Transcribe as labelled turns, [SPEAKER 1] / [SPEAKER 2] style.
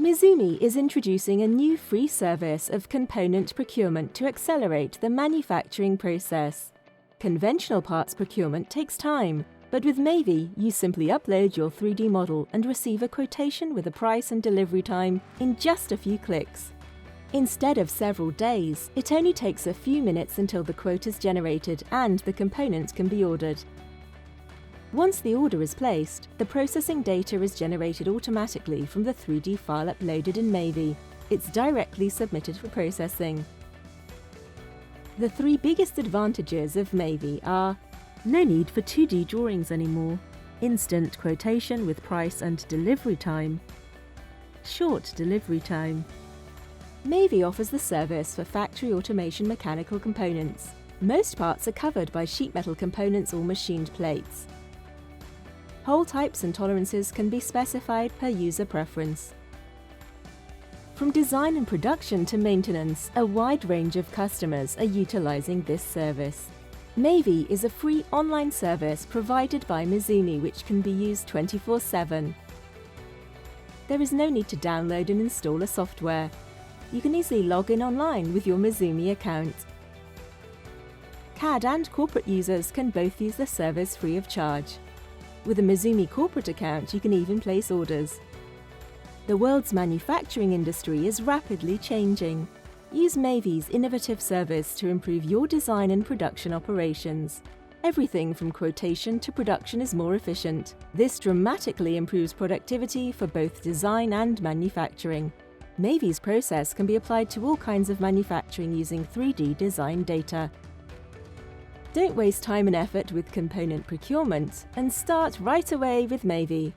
[SPEAKER 1] MISUMI is introducing a new free service of component procurement to accelerate the manufacturing process. Conventional parts procurement takes time, but with meviy, you simply upload your 3D model and receive a quotation with a price and delivery time in just a few clicks. Instead of several days, it only takes a few minutes until the quote is generated and the component can be ordered. Once the order is placed, the processing data is generated automatically from the 3D file uploaded in meviy. It's directly submitted for processing. The three biggest advantages of meviy are: no need for 2D drawings anymore, instant quotation with price and delivery time, short delivery time. Meviy offers the service for factory automation mechanical components. Most parts are covered by sheet metal components or machined plates. Hole types and tolerances can be specified per user preference. From design and production to maintenance, a wide range of customers are utilizing this service. Meviy is a free online service provided by MISUMI which can be used 24/7. There is no need to download and install a software. You can easily log in online with your MISUMI account. CAD and corporate users can both use the service free of charge. With a MISUMI corporate account, you can even place orders. The world's manufacturing industry is rapidly changing. Use meviy's innovative service to improve your design and production operations. Everything from quotation to production is more efficient. This dramatically improves productivity for both design and manufacturing. Meviy's process can be applied to all kinds of manufacturing using 3D design data. Don't waste time and effort with component procurement and start right away with meviy.